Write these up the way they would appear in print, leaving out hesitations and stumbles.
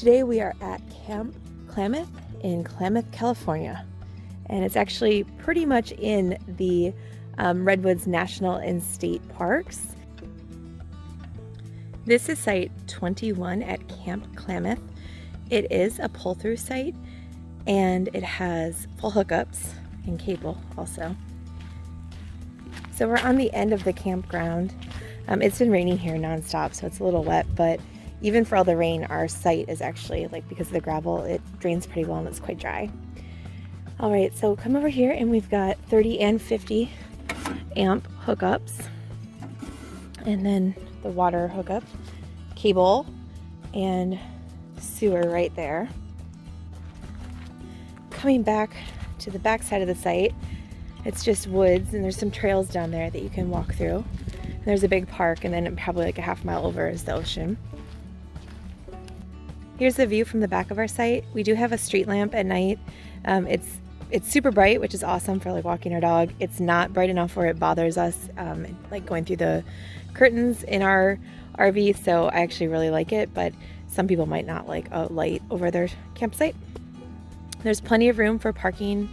Today we are at Kamp Klamath in Klamath, California, and it's actually pretty much in the Redwoods National and State Parks. This is site 21 at Kamp Klamath. It is a pull-through site, and it has full hookups and cable also. So we're on the end of the campground. It's been raining here nonstop, so it's a little wet, but even for all the rain, our site is actually, because of the gravel, it drains pretty well and it's quite dry. All right, so come over here and we've got 30 and 50 amp hookups, and then the water hookup, cable, and sewer right there. Coming back to the back side of the site, it's just woods, and there's some trails down there that you can walk through. There's a big park, and then probably like a half mile over is the ocean. Here's the view from the back of our site. We do have a street lamp at night. It's super bright, which is awesome for walking our dog. It's not bright enough where it bothers us, going through the curtains in our RV, so I actually really like it, but some people might not like a light over their campsite. There's plenty of room for parking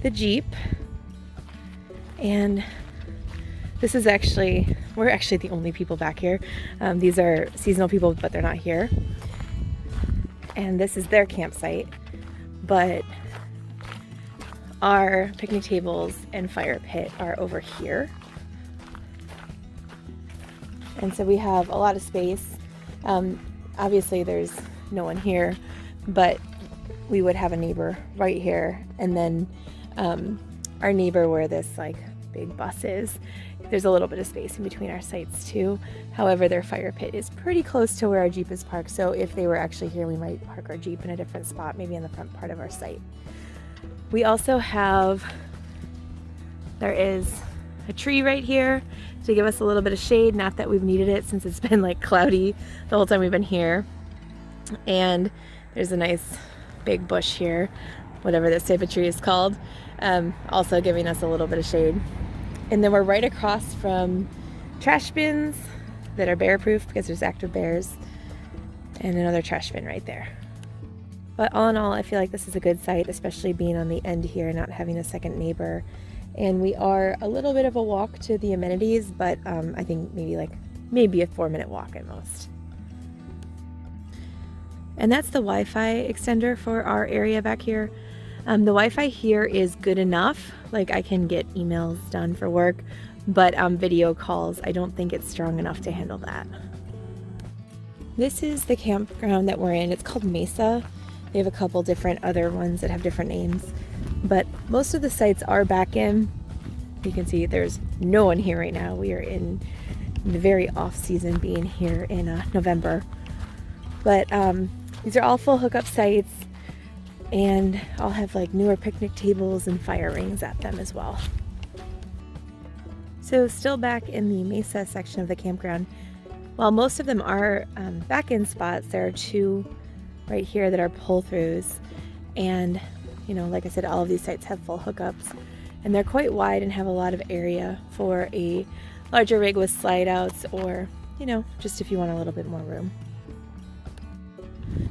the Jeep, and this is we're actually the only people back here. These are seasonal people, but they're not here. And this is their campsite, but our picnic tables and fire pit are over here. And so we have a lot of space. Obviously there's no one here, but we would have a neighbor right here. And then our neighbor where this big bus is, there's a little bit of space in between our sites too. However, their fire pit is pretty close to where our Jeep is parked. So if they were actually here, we might park our Jeep in a different spot, maybe in the front part of our site. We also there is a tree right here to give us a little bit of shade. Not that we've needed it since it's been cloudy the whole time we've been here. And there's a nice big bush here, whatever this type of tree is called, also giving us a little bit of shade. And then we're right across from trash bins that are bear proof because there's active bears, and another trash bin right there. But all in all, I feel like this is a good site, especially being on the end here, not having a second neighbor. And we are a little bit of a walk to the amenities, but I think maybe a 4-minute walk at most. And that's the Wi-Fi extender for our area back here. The Wi-Fi here is good enough. I can get emails done for work, but video calls, I don't think it's strong enough to handle that. This is the campground that we're in. It's called Mesa. They have a couple different other ones that have different names, but most of the sites are back in. You can see there's no one here right now. We are in the very off season, being here in November. But these are all full hookup sites, and I'll have newer picnic tables and fire rings at them as well. So still back in the Mesa section of the campground, while most of them are back-in spots, there are 2 right here that are pull-throughs. And like I said, all of these sites have full hookups, and they're quite wide and have a lot of area for a larger rig with slide outs, or just if you want a little bit more room.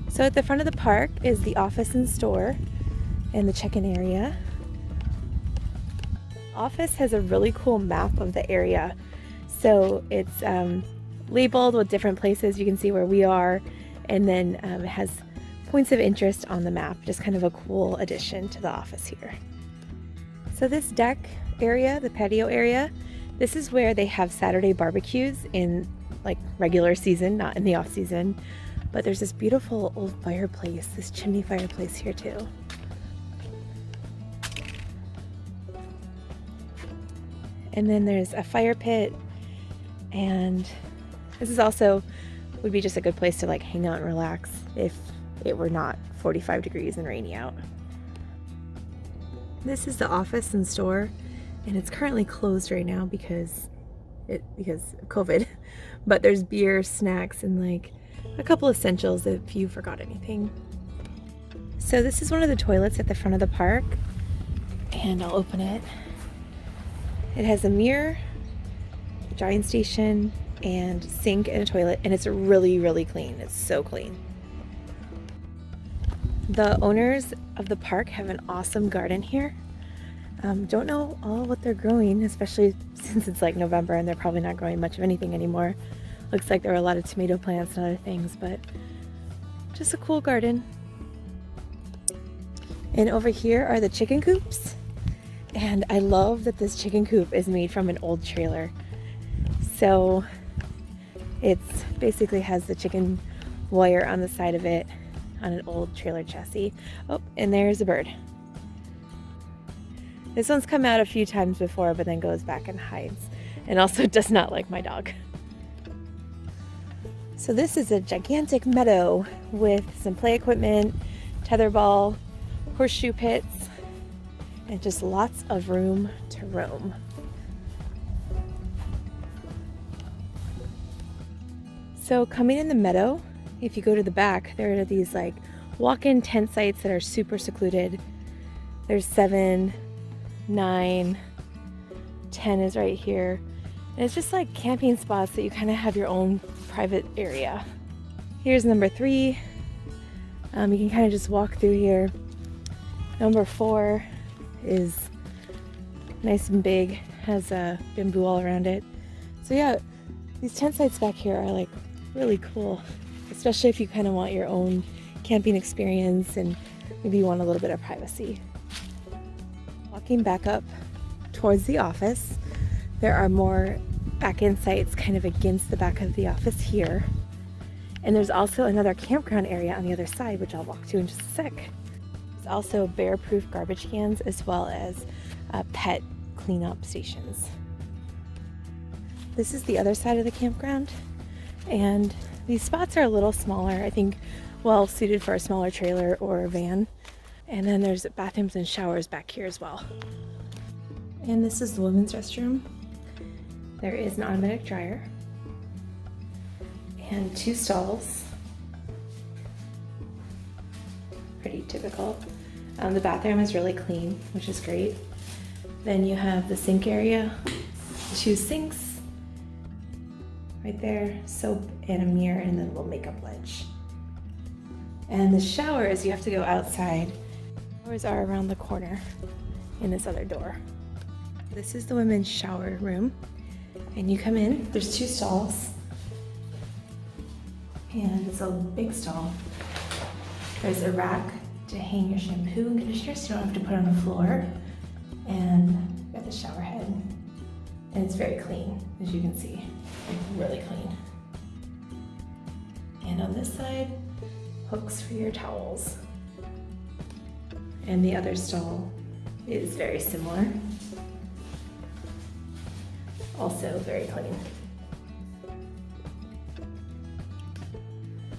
So at the front of the park is the office and store and the check-in area. Office has a really cool map of the area. So it's labeled with different places. You can see where we are, and then it has points of interest on the map. Just kind of a cool addition to the office here. So this deck area, the patio area, this is where they have Saturday barbecues in regular season, not in the off season. But there's this beautiful old fireplace, this chimney fireplace here too. And then there's a fire pit, and this is also would be just a good place to hang out and relax if it were not 45 degrees and rainy out. This is the office and store, and it's currently closed right now because of COVID. But there's beer, snacks, and a couple essentials if you forgot anything. So this is one of the toilets at the front of the park, and I'll open it. It has a mirror, a drying station, and sink and a toilet, and it's really, really clean. It's so clean. The owners of the park have an awesome garden here. Don't know all what they're growing, especially since it's like November and they're probably not growing much of anything anymore. Looks like there are a lot of tomato plants and other things, but just a cool garden. And over here are the chicken coops. And I love that this chicken coop is made from an old trailer. So it's basically has the chicken wire on the side of it on an old trailer chassis. Oh, and there's a bird. This one's come out a few times before, but then goes back and hides, and also does not like my dog. So this is a gigantic meadow with some play equipment, tetherball, horseshoe pits, and just lots of room to roam. So coming in the meadow, if you go to the back, there are these like walk-in tent sites that are super secluded. There's 7, 9, 10 is right here. And it's just like camping spots that you kind of have your own private area. Here's number 3. You can kind of just walk through here. Number 4 is nice and big, has a bamboo all around it. So yeah, these tent sites back here are like really cool, especially if you kind of want your own camping experience and maybe you want a little bit of privacy. Walking back up towards the office, there are more back-in sites kind of against the back of the office here. And there's also another campground area on the other side, which I'll walk to in just a sec. There's also bear-proof garbage cans as well as pet cleanup stations. This is the other side of the campground, and these spots are a little smaller, I think well suited for a smaller trailer or a van. And then there's bathrooms and showers back here as well. And this is the women's restroom. There is an automatic dryer and 2 stalls. Pretty typical. The bathroom is really clean, which is great. Then you have the sink area, 2 sinks right there, soap and a mirror, and then a little makeup ledge. And the showers, you have to go outside. Showers are around the corner in this other door. This is the women's shower room. And you come in, there's 2 stalls. And it's a big stall. There's a rack to hang your shampoo and conditioner so you don't have to put it on the floor. And got the shower head. And it's very clean, as you can see. Really clean. And on this side, hooks for your towels. And the other stall is very similar. Also very clean.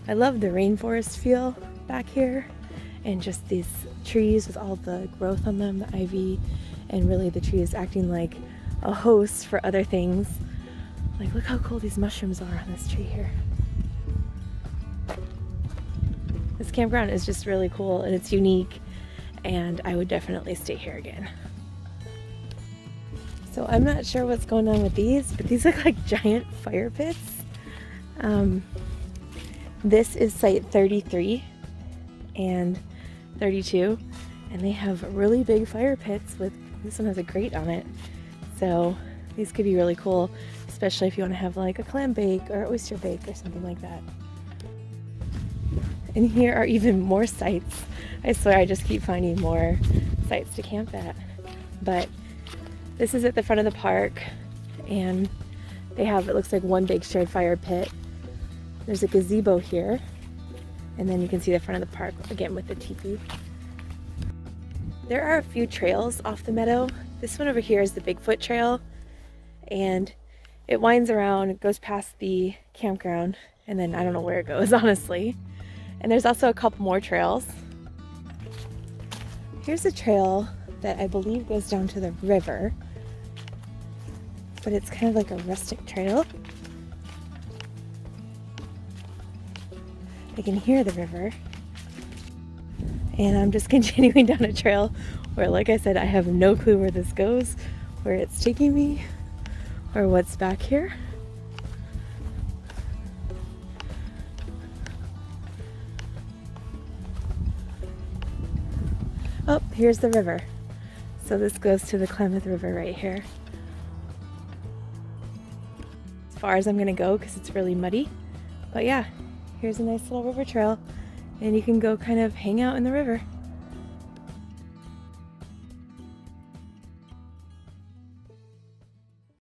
I love the rainforest feel back here, and just these trees with all the growth on them, the ivy, and really the tree is acting like a host for other things. Like, look how cool these mushrooms are on this tree here. This campground is just really cool and it's unique, and I would definitely stay here again. So I'm not sure what's going on with these, but these look like giant fire pits. This is site 33 and 32, and they have really big fire pits with, this one has a grate on it. So these could be really cool, especially if you want to have like a clam bake or oyster bake or something like that. And here are even more sites. I swear I just keep finding more sites to camp at. But this is at the front of the park, and they have, it looks like one big shared fire pit. There's a gazebo here, and then you can see the front of the park again with the teepee. There are a few trails off the meadow. This one over here is the Bigfoot Trail, and it winds around, it goes past the campground, and then I don't know where it goes, honestly. And there's also a couple more trails. Here's a trail that I believe goes down to the river, but it's kind of like a rustic trail. I can hear the river. And I'm just continuing down a trail where, like I said, I have no clue where this goes, where it's taking me, or what's back here. Oh, here's the river. So this goes to the Klamath River right here. As far as I'm gonna go because it's really muddy. But yeah, here's a nice little river trail and you can go kind of hang out in the river.